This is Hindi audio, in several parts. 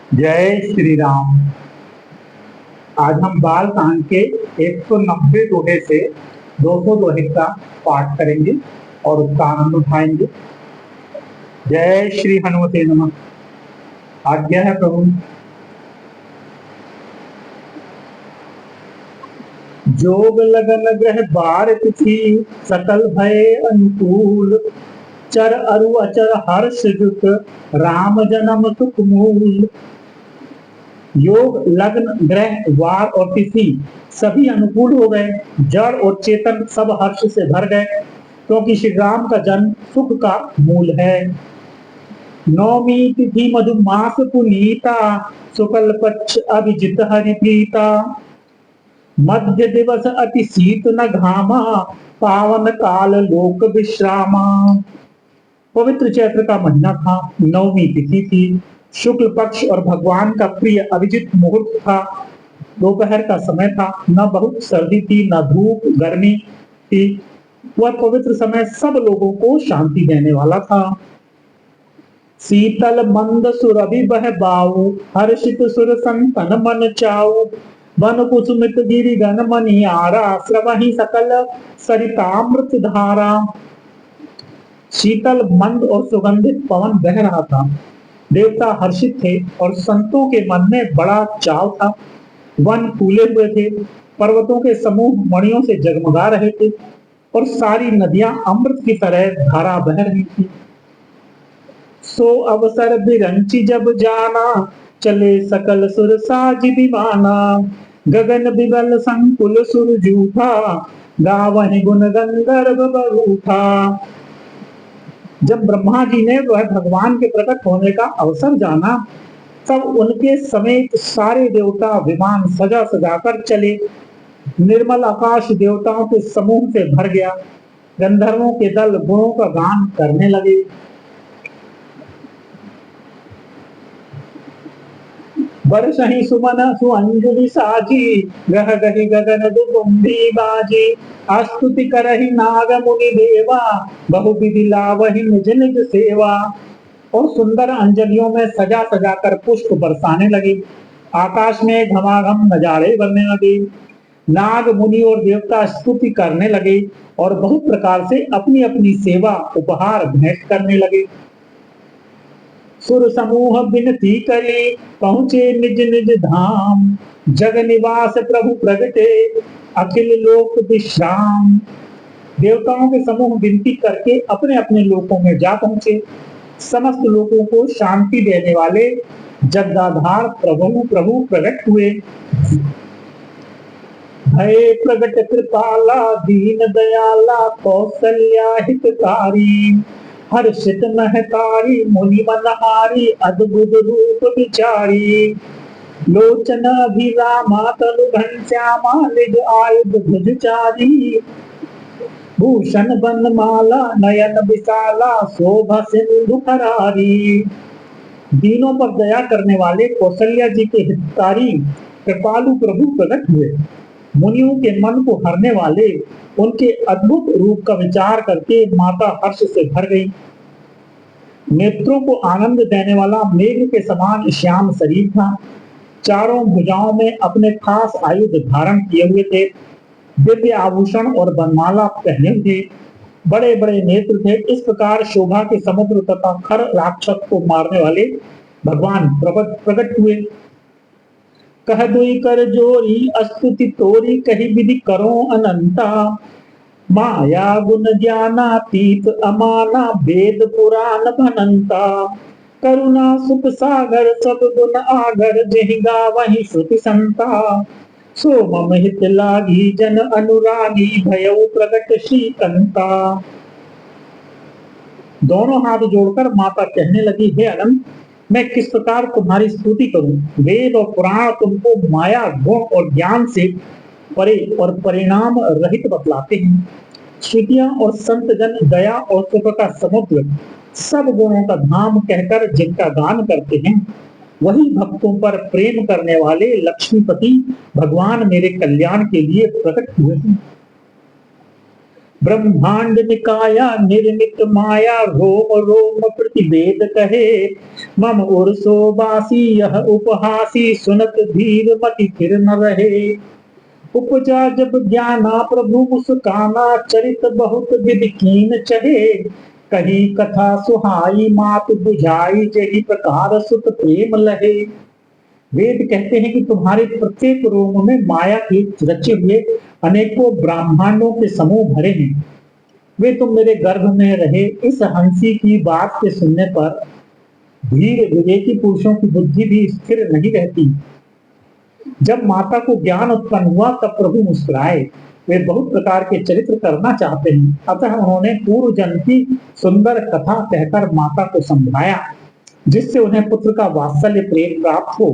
जय श्री राम। आज हम बाल कांड के 190 दोहे से 200 दोहे का पाठ करेंगे और उसका आनंद उठाएंगे। जय श्री हनुमते नमः। आज्ञा है प्रभु। जोग लगन ग्रह बार तिथि सकल भय अनुकूल, चर अरु अचर हर्ष जुत राम जन्म सुख मूल। योग लग्न ग्रह वार और तिथि सभी अनुकूल हो गए, जड़ और चेतन सब हर्ष से भर गए, क्योंकि श्री राम का जन्म सुख का मूल है। नौमी तिथि मधुमास पुनीता, शुक्ल पक्ष अभिजित हरिप्रीता। मध्य दिवस अति शीत न घामा, पावन काल लोक विश्रामा। पवित्र चैत्र का महीना था, नौमी तिथि थी, शुक्ल पक्ष और भगवान का प्रिय अभिजित मुहूर्त था। दोपहर का समय था, न बहुत सर्दी थी न धूप गर्मी थी। वह पवित्र समय सब लोगों को शांति देने वाला था। शीतल मंद सुरभि बह बाऊ, हर्षित सुर संतन मन चाऊ। वन कुसुमित गिरि गण मनियारा, स्रवहि सकल सरितामृत धारा। शीतल मंद और सुगंधित पवन बह रहा था। देवता हर्षित थे और संतों के मन में बड़ा चाव था। वन फूले हुए थे, पर्वतों के समूह मणियों से जगमगा रहे थे और सारी नदियां अमृत की तरह धारा बह रही थी। सो अवसर बिरंची जब जाना, चले सकल सुर साज दीवाना। गगन बिगल संकुल सुर जूठा, गावहि गुण गंधर्व बरूठा। जब ब्रह्मा जी ने वह भगवान के प्रकट होने का अवसर जाना, तब उनके समेत सारे देवता विमान सजा सजाकर चले। निर्मल आकाश देवताओं के समूह से भर गया। गंधर्वों के दल गुणों का गान करने लगे। बरसहि सुमन सुअंजलि साजी, गह गहि गगन दुदुम्भी बाजी। स्तुति करहि नाग मुनि देवा, बहु विधि लावहि निज निज सेवा। और सुंदर अंजलियों में सजा सजा कर पुष्प बरसाने लगे। आकाश में घमाघम नजारे बनने लगे। नाग मुनि और देवता स्तुति करने लगे और बहुत प्रकार से अपनी अपनी सेवा उपहार भेंट करने लगे। सुर समूह बिनती करे, पहुंचे निज निज धाम। जग निवास प्रभु प्रगटे, अखिल लोक विश्राम। देवताओं के समूह विनती करके अपने अपने लोकों में जा पहुंचे। समस्त लोगों को शांति देने वाले जगदाधार प्रभु प्रभु प्रकट हुए। भय प्रगट कृपाला, दीन दयाला, कौशल्या हितकारी। हर्षित महतारी, मुनि मनहारी, अद्भुत रूप विचारी। लोचन अभिरामा, तनु घनश्यामा, निज आयुध भुजचारी। भूषण बनमाला, नयन विशाला, शोभा सिंधु करारी। दीनों पर दया करने वाले कौशल्या जी के हितकारी कृपालु प्रभु प्रकट हुए। मुनियों के मन को हरने वाले उनके अद्भुत रूप का विचार करके माता हर्ष से भर गई। नेत्रों को आनंद देने वाला मेघ के समान श्याम शरीर था। चारों भुजाओं में अपने खास आयुध धारण किए हुए थे। दिव्य आभूषण और बनमाला पहने थे। बड़े बड़े नेत्र थे। इस प्रकार शोभा के समुद्र तथा खर राक्षस को मारने वाले भगवान प्रकट हुए। कह दुई कर जोरी, स्तुति तोरी, कही विधि करो अनंता। माया गुण ज्ञानातीत अमाना, वेद पुराण भनंता। करुणा सुख सागर, सब गुण आगर, जहि गावहि श्रुति संता। सो मम हित लागी, जन अनुरागी, भयउ प्रकट श्रीकंता। दोनों हाथ जोड़कर माता कहने लगी, हे अनंत, मैं किस प्रकार तुम्हारी स्तुति करूं। वेद और पुराण तुमको माया गुण और ज्ञान से परे और परिणाम रहित बतलाते हैं। श्रुतियां और संत जन दया और सुख का समुद्र, सब गुणों का धाम कहकर जिनका गान करते हैं, वही भक्तों पर प्रेम करने वाले लक्ष्मीपति भगवान मेरे कल्याण के लिए प्रकट हुए हैं। ब्रह्मांड निकाया निर्मित माया रोम रोम प्रतिवेद कहे मम उर्सो बासी यह उपहासी सुनत धीर मति फिर न रहे उपजा जब ज्ञाना प्रभु मुस्काना चरित बहुत विधि कीन चहे कही कथा सुहाई मात बुझाई जही प्रकार सुत प्रेम लहे। वेद कहते हैं कि तुम्हारे प्रत्येक रोम में माया के रचे हुए अनेकों ब्रह्मांडों के समूह भरे हैं। वे तुम मेरे गर्भ में रहे। इस हंसी की बात के सुनने पर धीर विवेकी पुरुषों की बुद्धि भी स्थिर नहीं रहती। जब माता को ज्ञान उत्पन्न हुआ तब प्रभु मुस्कुराए। वे बहुत प्रकार के चरित्र करना चाहते हैं, अतः उन्होंने पूर्व जन्म की सुंदर कथा कहकर माता को समझाया, जिससे उन्हें पुत्र का वात्सल्य प्रेम प्राप्त हो।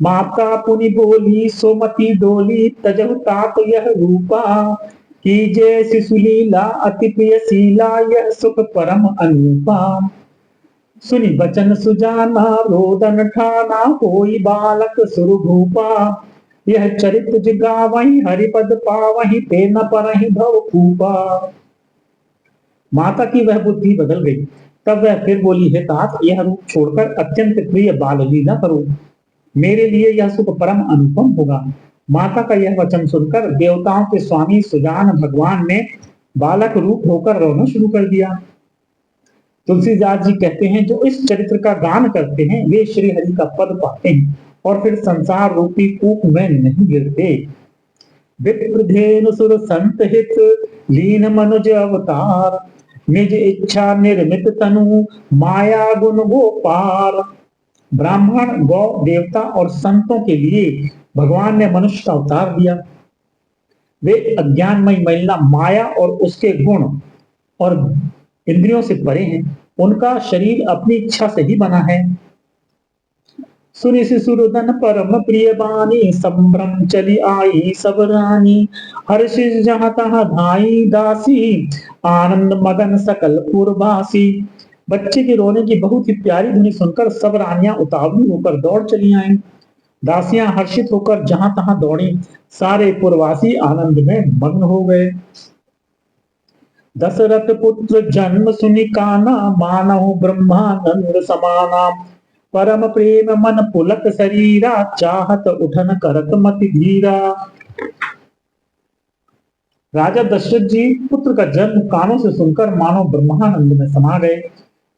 माता पुनि बोली सोमति डोली तजहु तात यह रूपा कीजे शिशुलीला अति प्रिय शीला यह सुख परम अनूपा। सुनि बचन सुजाना रोदन ठाना कोई बालक सुरभूपा यह चरित जिगावहि हरिपद पावहि ते न परहि भव कूपा। माता की वह बुद्धि बदल गई। तब वह फिर बोली, हे तात, यह रूप छोड़कर अत्यंत प्रिय बाल लीला करो, मेरे लिए यह सुख परम अनुपम होगा। माता का यह वचन सुनकर देवताओं के स्वामी सुजान भगवान ने बालक रूप होकर रोना शुरू कर दिया। तुलसीदास जी कहते हैं, जो इस चरित्र का गान करते हैं वे श्री हरि का पद पाते हैं और फिर संसार रूपी कूप में नहीं गिरते। विप्रधेनु सुर संत हित लीन मनुज अवतार निज इच्छा निर्मित तनु माया गुण गोपार। ब्राह्मण, गौ, देवता और संतों के लिए भगवान ने मनुष्य का अवतार दिया। वे अज्ञानमयी महिला माया और उसके गुण और इंद्रियों से परे हैं। उनका शरीर अपनी इच्छा से ही बना है। सुनि शिशुरुदन परम प्रिय बानी संभ्रम चली आई सब रानी हर्षित जहाँ तहाँ धाई दासी आनंद मगन सकल पुरवासी। बच्चे के रोने की बहुत ही प्यारी ध्वनि सुनकर सब रानियां उतावली होकर दौड़ चली आईं। दासियां हर्षित होकर जहां तहां दौड़ी। सारे पुरवासी आनंद में मग्न हो गए। दशरथ पुत्र जन्म सुनि काना मानहु ब्रह्मानंद समाना परम प्रेम मन पुलक शरीरा चाहत उठन करत मति धीरा। राजा दशरथ जी पुत्र का जन्म कानों से सुनकर मानो ब्रह्मानंद में समा गए।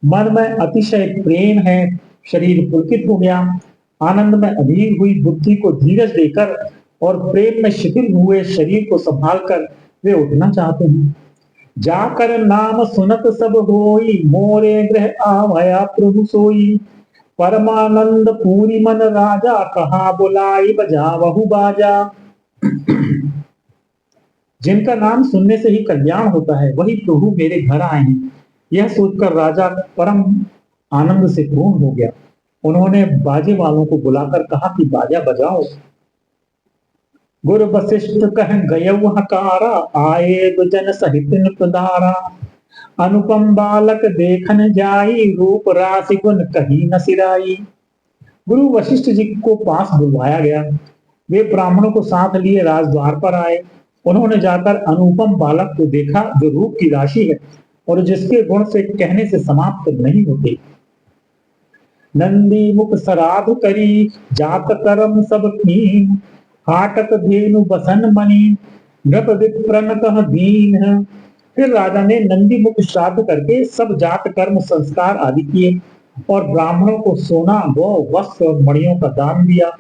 मन में अतिशय प्रेम है, शरीर पुलकित हो गया। आनंद में अधीर हुई बुद्धि को धीरज देकर और प्रेम में शिथिल हुए शरीर को संभालकर वे उठना चाहते हैं। जाकर नाम सुनत सब होई मोरे गृह आवया प्रभु सोई परमानंद पूरी मन राजा कहा बुलाई बजावहु बाजा। जिनका नाम सुनने से ही कल्याण होता है वही प्रभु मेरे घर आए हैं। यह सोचकर राजा परम आनंद से पूर्ण हो गया। उन्होंने बाजे वालों को बुलाकर कहा कि बाजा बजाओ। गुरु वशिष्ठ कह गयऊ हकारा आए जन सहित नृपधारा अनुपम बालक देखन जाई रूप राशि गुण कहीं न सिराई। गुरु वशिष्ठ जी को पास बुलवाया गया। वे ब्राह्मणों को साथ लिए राजद्वार पर आए। उन्होंने जाकर अनुपम बालक को देखा जो रूप की राशि है और जिसके गुण से कहने से समाप्त नहीं होते। नंदी मुख सराध करी जात कर्म सब कीन हाटक धेनु बसन मणि नृप विप्रन कह दीन। फिर राजा ने नंदी मुख श्राद्ध करके सब जात कर्म संस्कार आदि किए और ब्राह्मणों को सोना गौ वस्त्र और मणियों का दान दिया।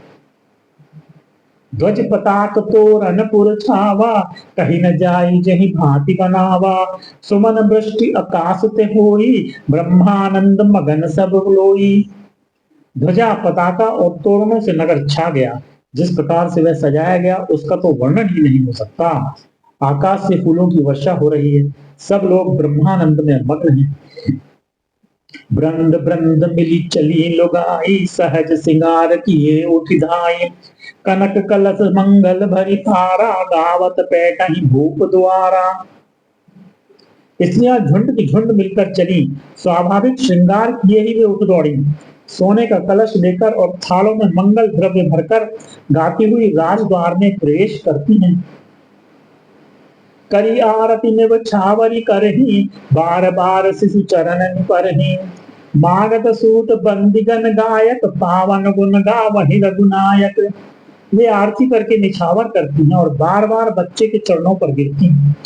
ध्वज पताक तोरण पुर छावा कहीं न जाई जही भांति बनावा सुमन वृष्टि आकाश ते होई ब्रह्मानंद मगन सब लोई। ध्वजा, पताका और तोरणों से नगर छा गया। जिस प्रकार से वह सजाया गया उसका तो वर्णन ही नहीं हो सकता। आकाश से फूलों की वर्षा हो रही है। सब लोग ब्रह्मानंद में मग्न हैं। ब्रंद ब्रंद मिली चली लुगाई सहज सिंगार किए उठी धाई कनक कलश मंगल भरी थारा गावत पैटही भूप द्वारा। इसलिए झुंड की झुंड मिलकर चली, स्वाभाविक श्रृंगार किए ही वे उठ दौड़ी। सोने का कलश लेकर और थालों में मंगल द्रव्य भरकर गाती हुई राजद्वार में प्रवेश करती हैं। करी आरती निव छावरी करही, बार बार शिशु चरणन परही। मागत सूत बंदिगन गायक, पावन गुण गावहि रघुनायक। वे आरती करके निछावर करती हैं और बार बार बच्चे के चरणों पर गिरती हैं।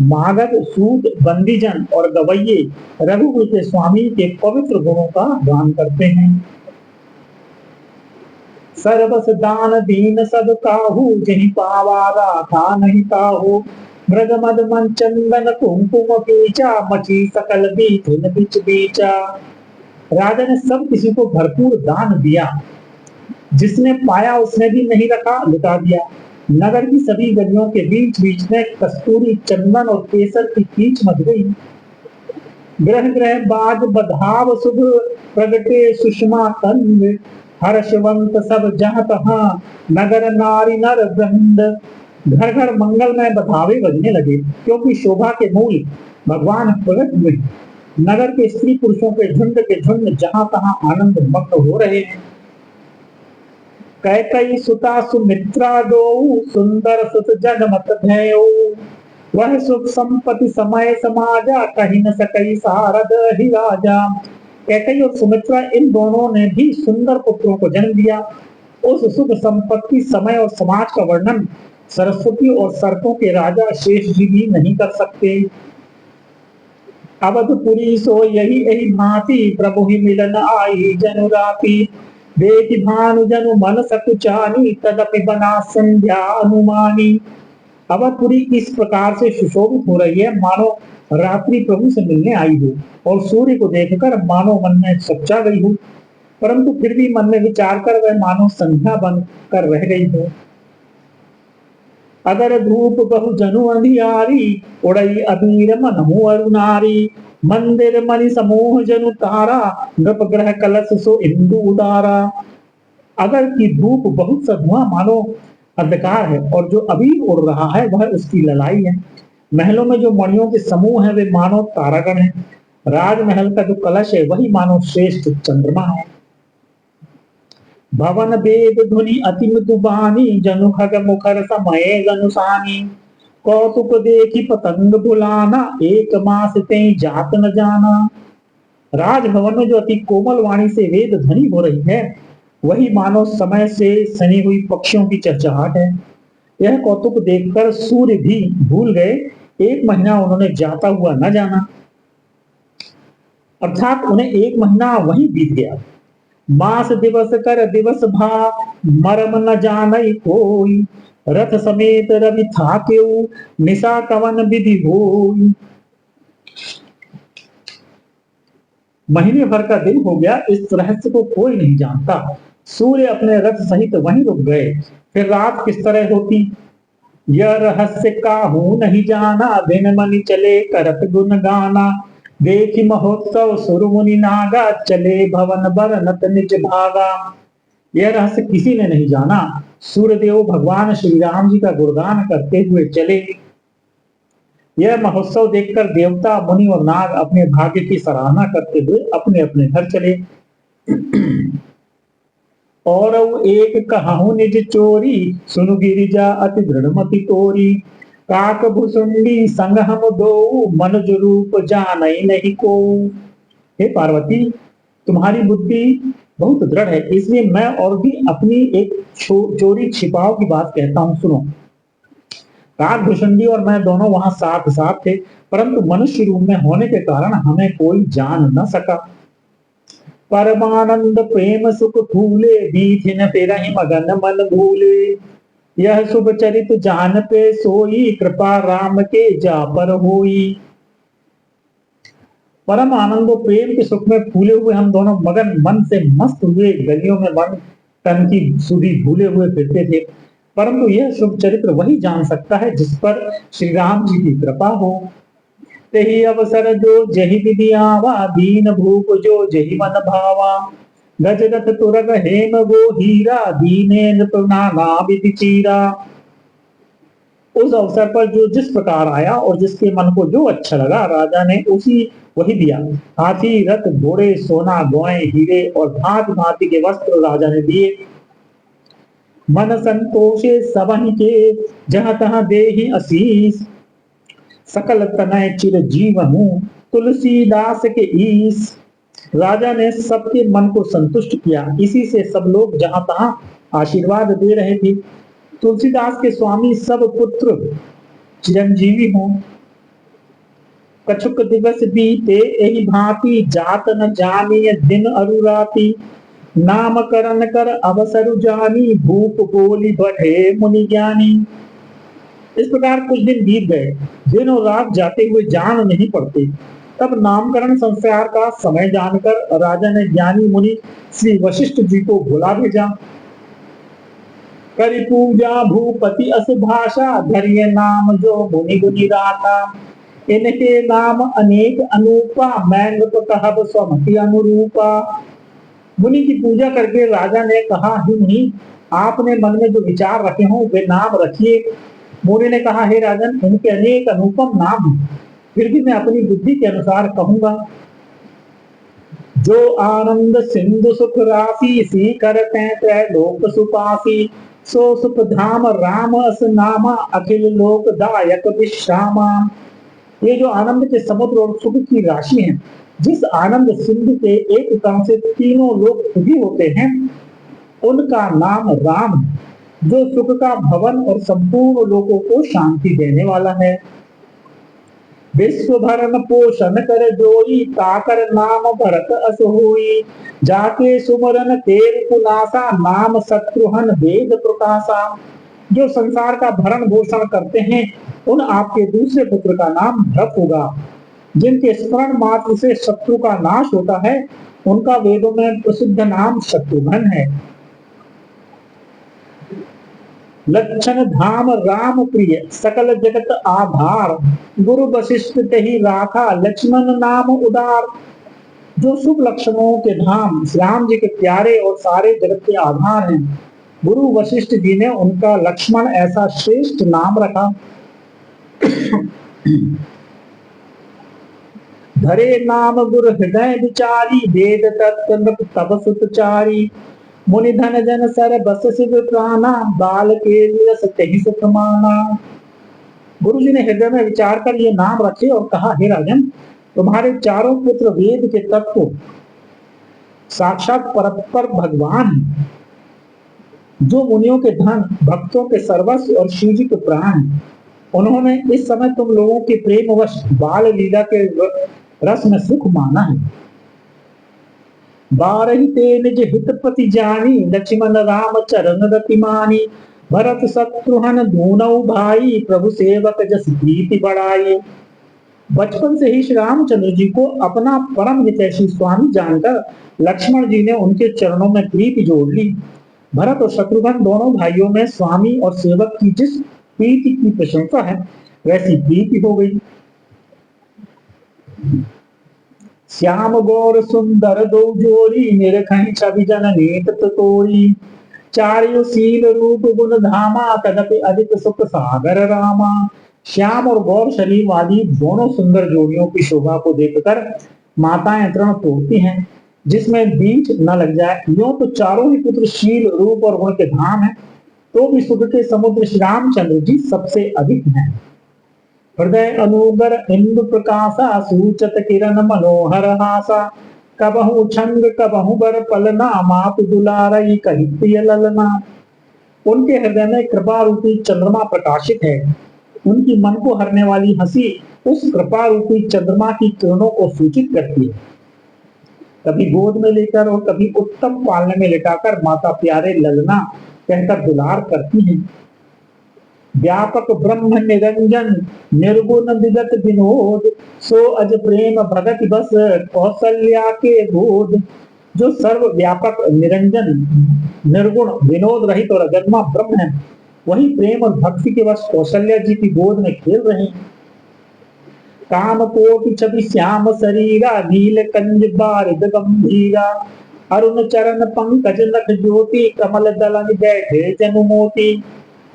मागध सूत बंदीजन और गवैये रघुकुल के स्वामी के पवित्र गुणों का गान करते हैं। सर्वस दान दीन सब काहू, जहि पावा राधा नहीं काहू। मृग मद मन चंदन कुमकुम पीचा, मची सकल बीथिन बिच बीचा। राजा ने सब किसी को भरपूर दान दिया, जिसने पाया उसने भी नहीं रखा, लुटा दिया। नगर की सभी गलियों के बीच बीच में कस्तूरी चंदन और केसर की कीच मच गई। ग्रह ग्रह बाज बधाव शुभ, प्रगटे सुषमा कंद। हर्षवंत सब जहाँ तहाँ, नगर नारी नर वृंद। घर घर मंगल में बधावे बजने लगे, क्योंकि शोभा के मूल भगवान प्रकट हुए। नगर के स्त्री पुरुषों के झुंड जहाँ तहाँ आनंद मग्न हो रहे हैं। कैकई सुता सुमित्रा दो, सुंदर सुत जगमत भयो। वह सुख संपत्ति समय समाजा, कहीं न सकई सारद ही राजा। कैकई और सुमित्रा इन दोनों ने भी सुंदर पुत्रों को जन्म दिया। उस सुख संपत्ति समय और समाज का वर्णन सरस्वती और सर्पों के राजा शेष जी भी नहीं कर सकते। अवधपुरी सो यही यही भांति, प्रभु ही मिलन आई जनु राती। देखि भानु जनु मन सकुचानी, तदपि बना संध्या अनुमानी। अवधपुरी इस प्रकार से सुशोभित हो रही है, मानो रात्रि प्रभु से मिलने आई हो, और सूर्य को देखकर मानो मन में सच्चा गई हो, परंतु फिर भी मन में विचार कर वह मानो संध्या बन कर रह गई हो। अगर धूप बहु जनु अंधियारी, उड़ई अबीर मनहु अरुनारी। मंदिर मणि समूह जनु तारा, नृप ग्रह कलश सो इंदु उदारा। अगर की धूप बहुत सा धुआं मानो अंधकार है, और जो अबीर उड़ रहा है वह उसकी ललाई है। महलों में जो मणियों के समूह है वे मानो तारागण है। राजमहल का जो कलश है वही मानो श्रेष्ठ चंद्रमा है। भवन वेद ध्वनि अति मृदुबानी, जनु खग मुखर समय गनुसानी। कौतुक देखी पतंग बुलाना, एक मास ते जात न जाना। राजभवन में जो अति कोमल वाणी से वेद ध्वनि हो रही है, वही मानो समय से सनी हुई पक्षियों की चहचहाट है। यह कौतुक देखकर सूर्य भी भूल गए, एक महीना उन्होंने जाता हुआ न जाना, अर्थात उन्हें एक महीना वही बीत गया। मास दिवस कर दिवस भा, मरम न जानई कोई। रथ समेत रवि था क्यों, निशा कवन विधि होई। महीने भर का दिन हो गया, इस रहस्य को कोई नहीं जानता। सूर्य अपने रथ सहित वहीं रुक गए, फिर रात किस तरह होती, यह रहस्य काहू नहीं जाना। दिन मनि चले करत गुण गाना, देखी महोत्सव सुर मुनि नागा। चले भवन बर नत निज भागा। यह रहस्य किसी ने नहीं जाना। सूर्यदेव भगवान श्री राम जी का गुणगान करते हुए चले। यह महोत्सव देखकर देवता मुनि और नाग अपने भाग्य की सराहना करते हुए अपने अपने घर चले। और एक कहूं निज चोरी, सुनु गिरिजा अति दृढ़मति तोरी। काक भुसुंडी संग हम दो, मनुज रूप जानई नहीं को। हे पार्वती, तुम्हारी बुद्धि बहुत दृढ़ है, इसलिए मैं और भी अपनी एक चोरी छिपाव की बात कहता हूँ, सुनो। काक भुसुंडी और मैं दोनों वहां साथ साथ थे, परंतु मनुष्य रूप में होने के कारण हमें कोई जान न सका। परमानंद प्रेम सुख फूले, बीथिन फिरहि मगन मन भूले। यह शुभ चरित जान पे सोई, कृपा राम के जा पर होई। परम आनंद और प्रेम के सुख में फूले हुए हम दोनों मगन मन से मस्त हुए गलियों में मन तन की सुधी भूले हुए फिरते थे, परंतु यह शुभ चरित्र वही जान सकता है जिस पर श्री राम जी की कृपा हो। तेहि अवसर जो जहि विधि आवा, दीन भूप जो जहि मन भावा। गजरथ तुरग हेम गो हीरा, दीने नृप नाना विधि चीरा। उस अवसर पर जो जिस प्रकार आया और जिसके मन को जो अच्छा लगा, राजा ने उसी वही दिया। हाथी रथ घोड़े सोना गौएं हीरे और भांति भांति के वस्त्र राजा ने दिए। मन संतोषे सबहि के, जहाँ तहाँ देहि असीस। सकल तनय चिर जीवनु तुलसीदास के ईस। राजा ने सबके मन को संतुष्ट किया, इसी से सब लोग जहां तहां आशीर्वाद दे रहे थे। तुलसीदास के स्वामी सब पुत्र चिरंजीवी हों। कछुक दिवस बीते एहि भांति, जात न जानिय दिन अरुराती। नामकरण कर अवसर जानी, भूप बोली बढ़े मुनि ज्ञानी। इस प्रकार कुछ दिन बीत गए, दिन और रात जाते हुए जान नहीं पड़ते। तब नामकरण संस्कार का समय जानकर राजा ने ज्ञानी मुनि श्री वशिष्ठ जी को बुला भेजा। करि पूजा भूपति अस भाषा, धरिय नाम जो मुनि गुनि राता। इनके नाम अनेक अनूपा, मैं नृप कहब स्वमति अनुरूपा। मुनि की पूजा करके राजा ने कहा, हे मुनि, आपने मन में जो विचार रखे हों वे नाम रखिए। मुनि ने कहा, हे राजन, इनके अनेक अनुपम नाम हैं, फिर भी मैं अपनी बुद्धि के अनुसार कहूंगा। जो आनंद सिंधु सुख राशि, सी करते त्रैलोक सुपासी। सो सुख धाम राम अस नामा, अखिल लोक दायक विश्रामा। ये जो आनंद के समुद्र और सुख की राशि है, जिस आनंद सिंधु के एक कण से तीनों लोक सुखी होते हैं, उनका नाम राम है, जो सुख का भवन और संपूर्ण लोगों को शांति देने वाला है। विश्व भरण पोषण कर जोई, ताकर नाम भरत अस होई। जाके सुमरन तेर पुनासा, नाम शत्रुहन वेद प्रकाशा। जो संसार का भरण पोषण करते हैं, उन आपके दूसरे पुत्र का नाम भरत होगा। जिनके स्मरण मात्र से शत्रु का नाश होता है, उनका वेदों में प्रसिद्ध नाम शत्रुघ्न है। लक्षण धाम राम प्रिय, सकल जगत आधार। गुरु वशिष्ठ तेहि राखा, लक्ष्मण नाम उदार। जो शुभ लक्षणों के धाम श्याम जी के प्यारे और सारे जगत के आधार हैं, गुरु वशिष्ठ जी ने उनका लक्ष्मण ऐसा श्रेष्ठ नाम रखा। धरे नाम गुरु हृदय विचारी, वेद तत्व तब सुतचारी। मुनि धन जन सर बस शिव प्राणा, बाल के रस तेहि सुख माना। गुरु जी ने हृदय में विचार कर ये नाम रखे और कहा, हे राजन, तुम्हारे चारों पुत्र वेद के तत्व साक्षात परस्पर भगवान हैं, जो मुनियों के धन, भक्तों के सर्वस्व और शिव जी के प्राण हैं। उन्होंने इस समय तुम लोगों के प्रेमवश बाल लीला के रस में सुख माना है। बारही ते निज हित पति जानी, लक्ष्मण राम चरण रति मानी। भरत शत्रुघ्न दूनौ भाई, प्रभु सेवक जस प्रीति बढ़ाई। बचपन से ही श्री रामचंद्र जी को अपना परम हितैषी स्वामी जानकर लक्ष्मण जी ने उनके चरणों में प्रीति जोड़ ली। भरत और शत्रुघ्न दोनों भाइयों में स्वामी और सेवक की जिस प्रीति की प्रशंसा है, वैसी प्रीति हो गई। श्याम गौर सुंदर दो जोरी, निरखहि छवि जननी तोरी। चार्य शील रूप गुण धामा, तदपि अधिक सुख सागर रामा। श्याम और गौर शरीर वाली दोनों सुंदर जोड़ियों की शोभा को देखकर माताएं तृण तोड़ती हैं, जिसमें बीच न लग जाए। यूं तो चारों ही पुत्र शील रूप और गुण के धाम हैं, तो भी सुख के समुद्र श्री रामचंद्र जी सबसे अधिक हैं। हृदय अनुगर इंदु प्रकाशा, सूचत किरण मनोहर हासा। कबहु छंग कबहु बर पलना, मातु दुलारई कहि प्रिय ललना। उनके हृदय में कृपा रूपी चंद्रमा प्रकाशित है। उनकी मन को हरने वाली हंसी उस कृपा रूपी चंद्रमा की किरणों को सूचित करती है। कभी गोद में लेकर और कभी उत्तम पालने में लिटाकर माता प्यारे ललना कहकर दुलार करती हैं। व्यापक ब्रह्म निरंजन, निर्गुण विगत विनोद। सो अज प्रेम भगत बस, कौशल्या के बोध। जो सर्व व्यापक निरंजन, निर्गुण, विनोद रहित और अजन्मा ब्रह्म है, वही प्रेम और भक्ति के वश कौशल्या जी की गोद में खेल रहे हैं। काम कोटि छवि श्याम शरीरा, नील कंज बारिद गंभीरा। अरुण चरण पंकज नख ज्योति, कमल दलन बैठे जनु मोती।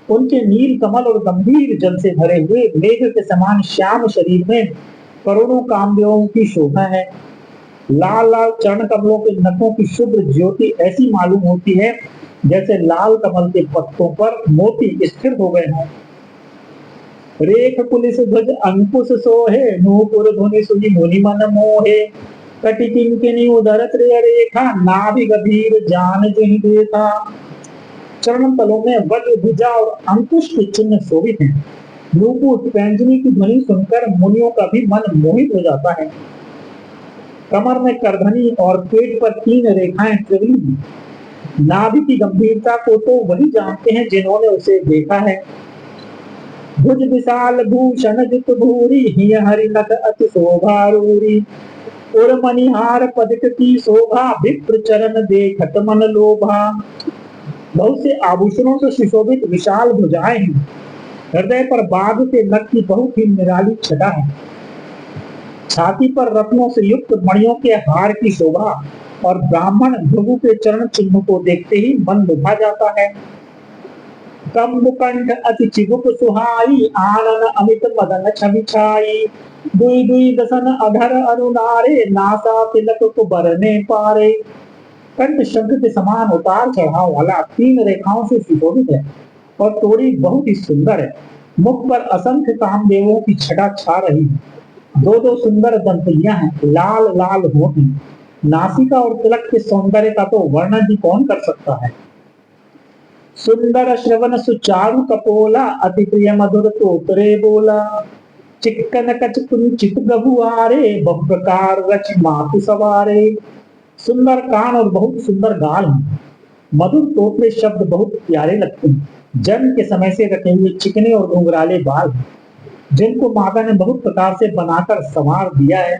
उनके नील कमल और गंभीर जल से भरे हुए मेघ के समान श्याम शरीर में करोड़ों कामदेवों की शोभा है। लाल लाल चरण कमलों के नखों की शुभ्र ज्योति ऐसी मालूम होती है जैसे लाल कमल के पत्तों पर मोती स्थिर हो गए हों। रेख पुलिस ध्वज अंकुश सोहे, नूपुर धुनि सुनि मुनि मन मोहे। कटि किंकिनी उदर त्रय रेखा, नाभि गभीर जान जहि देखा। चरण तलों में वज्र ध्वजा और अंकुश के चिन्ह शोभित हैं। नूपुर पैंजनी की ध्वनि सुनकर मुनियों का भी मन मोहित हो जाता है। कमर में करधनी और पेट पर 3 रेखाएं त्रिवली हैं। नाभि की गंभीरता को तो वही जानते हैं जिन्होंने उसे देखा है। भुज विशाल भूषण जित भूरी, हिय हरि नख अति शोभारूरी। उर मणिहार पदक की शोभा, विप्र चरण देखत मन लोभा। बहुत से आभूषणों से सुशोभित विशाल भुजाएं हैं। हृदय पर बाघ के नख की बहुत ही निराली छटा है। छाती पर रत्नों से युक्त मणियों के हार की शोभा और ब्राह्मण भृगु के चरण चिन्ह को देखते ही मन लुभा जाता है। कंबुकंठ अति चिबुक सुहाई, आनन अमित मदन छवि छाई। दुई दुई दसन अधर अनुनारे, नासा तिलक को बरने पारे। कंठ शंख के समान उतार चढ़ाव वाला 3 रेखाओं से सुशोभित है और तोड़ी बहुत ही सुंदर है। मुख पर असंख्य कामदेवों की छटा छा रही है। 2 सुंदर दंतलियां हैं, लाल लाल होंठ हैं। नासिका और तिलक के सौंदर्य का तो वर्णन ही कौन कर सकता है। सुंदर श्रवण सुचारु कपोला, अति प्रिय मधुर तोतरे बोला। चिक्कन कच कुंचित गहुआरे, बहु प्रकार रच मातु सवारे। सुंदर कान और बहुत सुंदर गाल हैं। मधुर तोतरे शब्द बहुत प्यारे लगते हैं। जन्म के समय से रखे हुए चिकने और घुंघराले बाल हैं, जिनको माता ने बहुत प्रकार से बनाकर संवार दिया है।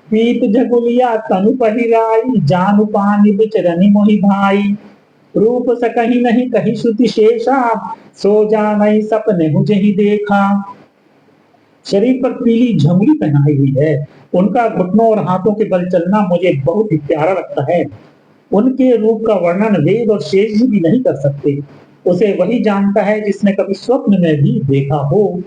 पीत झगुलिया तनु पहिराई, जानु पानी बिचरनी मोहि भाई। रूप सकहि नहीं कही श्रुति शेषा, सो जानई सपने मुझे ही देखा। शरीर पर पीली झंगली पहनाई हुई है। उनका घुटनों और हाथों के बल चलना मुझे बहुत ही प्यारा लगता है। उनके रूप का वर्णन वेद और शेष भी नहीं कर सकते। उसे वही जानता है जिसने कभी स्वप्न में भी देखा हो।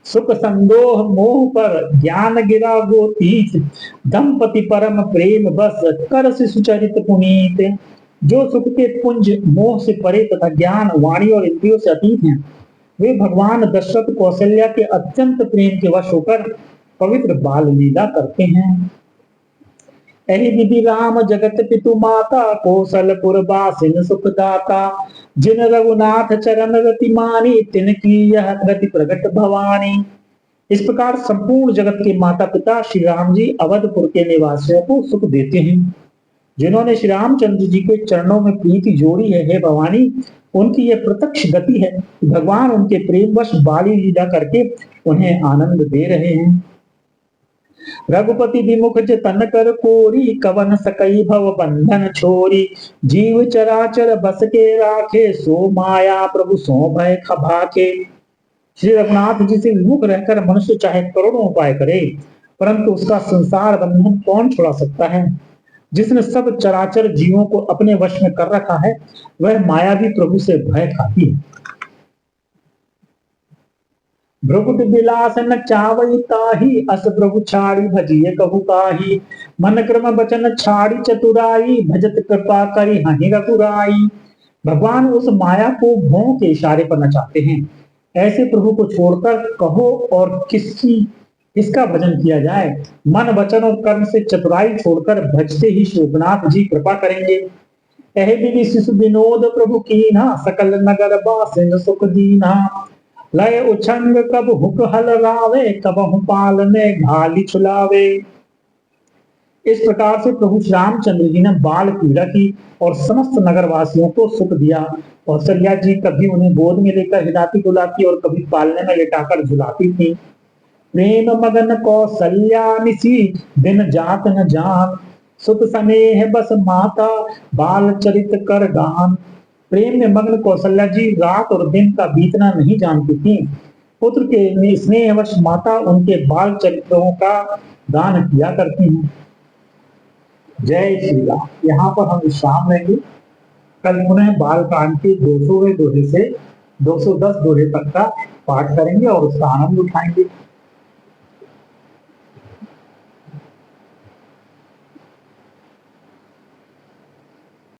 सुख संदोह मोह पर ज्ञान गिरा गोतीत, दंपति परम प्रेम बस कर सुचरित पुनीत। जो सुख के पुंज मोह से परे तथा ज्ञान वाणी और इंद्रियों से अतीत हैं, वे भगवान दशरथ कौशल्या के अत्यंत प्रेम के वश होकर पवित्र बाल लीला करते हैं। एहि विधि राम जगत पितु माता, कौशलपुर बासिन सुखदाता। जिन रघुनाथ चरण रति मानी, तिनकी यह गति प्रगट भवानी। इस प्रकार संपूर्ण जगत के माता पिता श्री राम जी अवधपुर के निवासियों को सुख देते हैं। जिन्होंने श्री रामचंद्र जी के चरणों में प्रीति जोड़ी है, हे भवानी, उनकी यह प्रत्यक्ष गति है। भगवान उनके प्रेमवश बाली लीला करके उन्हें आनंद दे रहे हैं। रघुपति विमुख जतन कर कोरी, कवन सकई भव बंधन छोरी। जीव चराचर बस के राखे, सो माया प्रभु सो भय खभाके। श्री रघुनाथ जी से विमुख रहकर मनुष्य चाहे करोड़ों उपाय करे, परंतु उसका संसार बंधन कौन छुड़ा सकता है। जिसने सब चराचर जीवों को अपने वश में कर रखा है, वह माया भी प्रभु से भय खाती है। भ्रुकुट बिलास न चावई ताही, अस प्रभु छाड़ी भजिए कहु काही। मन क्रम बचन छाड़ी चतुराई, भजत कृपा करी हहि रघुराई। भगवान उस माया को भों के इशारे पर नचाते हैं। ऐसे प्रभु को छोड़कर कहो और किसका भजन किया जाए। मन वचन और कर्म से चतुराई छोड़कर भजते ही शोभनाथ जी कृपा करेंगे। एहि विधि शिशु विनोद प्रभु कीन्हा, सकल नगर बासिन सुख दीन्हा। लय उछंग कब हुक हल रावे, कबहु पालने घाली छुलावे। इस प्रकार से प्रभु श्री रामचंद्र जी ने बाल पीड़ा की और समस्त नगरवासियों को सुख दिया। कौशल्या जी कभी उन्हें गोद में लेकर हिलाती डुलाती और कभी पालने में लेटाकर झुलाती थी। प्रेम मगन कौशल्या निसी, दिन जात न जान। सुत स्नेह बस माता, बाल चरित कर गान। प्रेम में मग्न कौशल्या जी रात और दिन का बीतना नहीं जानती थी। पुत्र के स्नेहवश माता उनके बाल चरित्रों का दान किया करती हैं। जय श्री राम। यहाँ पर हम विश्राम लेंगे। कल पुनः बाल कांड के 200वें दोहे से 210 दोहे तक का पाठ करेंगे और उसका आनंद उठाएंगे।